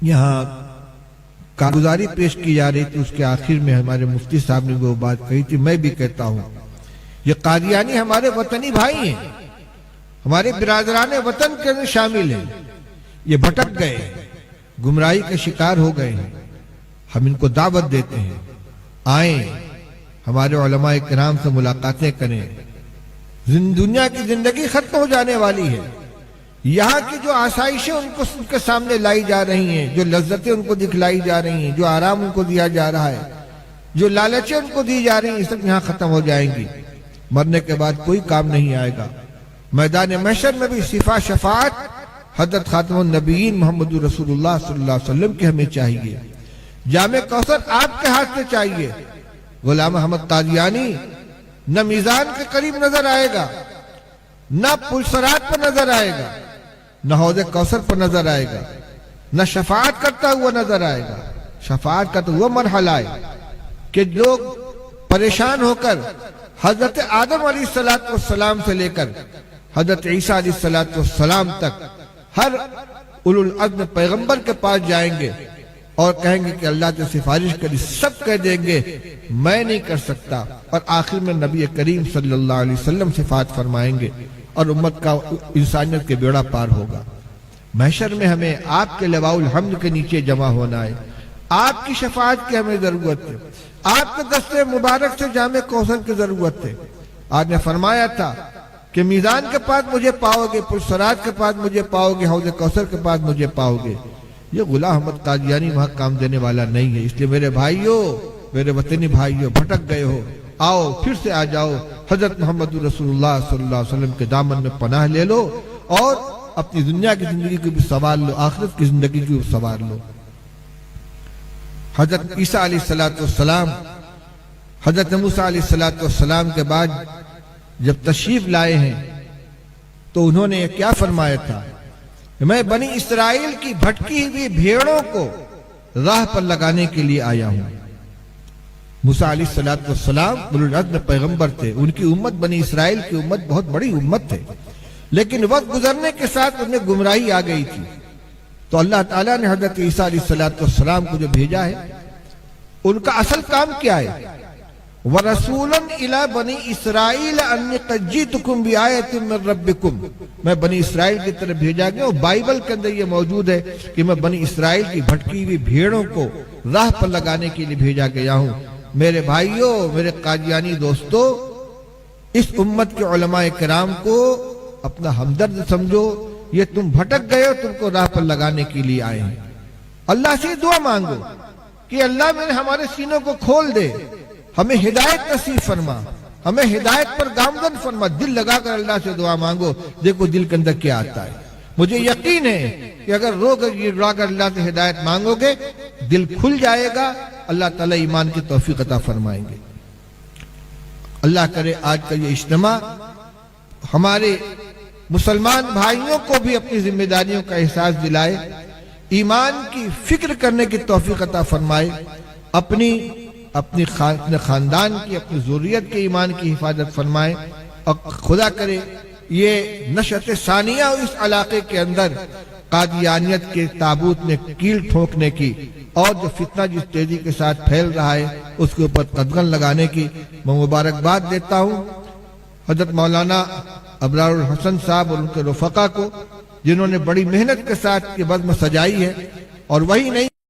یہاں کارگزاری پیش کی جا رہی تھی، اس کے آخر میں ہمارے مفتی صاحب نے وہ بات کہی تھی، میں بھی کہتا ہوں یہ قادیانی ہمارے وطنی بھائی ہیں، ہمارے برادران وطن کے اندر شامل ہیں، یہ بھٹک گئے، گمراہی کے شکار ہو گئے ہیں۔ ہم ان کو دعوت دیتے ہیں، آئیں ہمارے علماء کرام سے ملاقاتیں کریں۔ دنیا کی زندگی ختم ہو جانے والی ہے، یہاں کی جو آسائشیں ان کے سامنے لائی جا رہی ہیں، جو لذتیں ان کو دکھلائی جا رہی ہیں، جو آرام ان کو دیا جا رہا ہے، جو لالچیں ان کو دی جا رہی ہیں، یہ سب یہاں ختم ہو جائیں گی۔ مرنے کے بعد کوئی کام نہیں آئے گا۔ میدان محشر میں بھی صفا شفاعت حضرت خاتم النبیین محمد رسول اللہ صلی اللہ علیہ وسلم کی ہمیں چاہیے۔ جامع کوثر آپ کے ہاتھ سے چاہیے۔ غلام احمد قادیانی نہ میزان کے قریب نظر آئے گا، نہ پل صراط پر نظر آئے گا، نہ حوض کوثر پر نظر آئے گا، نہ شفاعت کرتا ہوا نظر آئے گا۔ شفاعت کا تو وہ مرحلہ ہے کہ لوگ پریشان ہو کر حضرت آدم علیہ السلام سے لے کر حضرت عیسیٰ علیہ السلام تک ہر اولو العزم پیغمبر کے پاس جائیں گے اور کہیں گے کہ اللہ سے سفارش کری، سب کہہ دیں گے میں نہیں کر سکتا، اور آخر میں نبی کریم صلی اللہ علیہ وسلم شفاعت فرمائیں گے اور امت کا انسانیت کے بیڑا پار ہوگا۔ محشر میں ہمیں آپ کے لواء الحمد کے نیچے جمع ہونا ہے، آپ کی شفاعت کی ہمیں ضرورت ہے، آپ کے دستے مبارک سے جامع کوثر کی ضرورت ہے۔ آپ نے فرمایا تھا کہ میزان کے پاس مجھے پاؤ گے، پل صراط کے پاس مجھے پاؤ گے، حوض کوثر کے پاس مجھے پاؤ گے۔ یہ غلام احمد قادیانی وہاں کام دینے والا نہیں ہے۔ اس لیے میرے بھائیوں، میرے وطنی بھائیوں، بھٹک گئے ہو، آؤ پھر سے آ جاؤ، حضرت محمد رسول اللہ صلی اللہ علیہ وسلم کے دامن میں پناہ لے لو اور اپنی دنیا کی زندگی کو بھی سنوار لو، آخرت کی زندگی کو بھی سنوار لو۔ حضرت عیسیٰ علیہ السلام، حضرت موسیٰ علیہ السلام کے بعد جب تشریف لائے ہیں تو انہوں نے کیا فرمایا تھا؟ میں بنی اسرائیل کی بھٹکی ہوئی بھیڑوں کو راہ پر لگانے کے لیے آیا ہوں۔ موسیٰ علیہ السلام اولو العزم پیغمبر تھے، ان کی امت بنی اسرائیل کی امت بہت بڑی امت ہے، لیکن وقت گزرنے کے ساتھ انہیں گمراہی آ گئی تھی، تو اللہ تعالیٰ نے حضرت عیسیٰ علیہ السلام کو جو بھیجا ہے، ان کا اصل کام کیا ہے؟ وَرَسُولًا إِلَى بَنِي إِسْرَائِيلَ أَنِّي قَدْ جِئْتُكُمْ بِآيَةٍ مِّن رَبِّكُمْ، میں بنی اسرائیل کی طرف بھیجا گیا، اور بائبل کے اندر یہ موجود ہے کہ میں بنی اسرائیل کی بھٹکی ہوئی بھیڑوں کو راہ پر لگانے کے لیے بھیجا گیا ہوں۔ میرے بھائیوں، میرے قادیانی دوستو، اس امت کے علماء کرام کو اپنا ہمدرد سمجھو، یہ تم بھٹک گئے ہو، تم کو راہ پر لگانے کے لیے آئے ہیں۔ اللہ سے دعا مانگو کہ اللہ میں ہمارے سینوں کو کھول دے، ہمیں ہدایت نصیب فرما، ہمیں ہدایت پر گامزن فرما۔ دل لگا کر اللہ سے دعا مانگو، دیکھو دل کے اندر کیا آتا ہے۔ مجھے یقین ہے کہ اگر رو کر اللہ سے ہدایت مانگو گے، دل کھل جائے گا، اللہ تعالیٰ ایمان کی توفیق عطا فرمائیں گے۔ اللہ کرے آج کا یہ اجتماع ہمارے مسلمان بھائیوں کو بھی اپنی ذمہ داریوں کا احساس دلائے، ایمان کی فکر کرنے کی توفیق عطا فرمائے، اپنی خاندان کی، اپنی ذریت کے ایمان کی حفاظت فرمائے، اور خدا کرے یہ نشأت ثانیہ اس علاقے کے اندر قادیانیت کے تابوت میں کیل ٹھونکنے کی اور جو فتنہ جس تیزی کے ساتھ پھیل رہا ہے اس کے اوپر قدغن لگانے کی میں مبارکباد دیتا ہوں حضرت مولانا ابرار الحسن صاحب اور ان کے رفقا کو، جنہوں نے بڑی محنت کے ساتھ یہ بزم سجائی ہے، اور وہی نہیں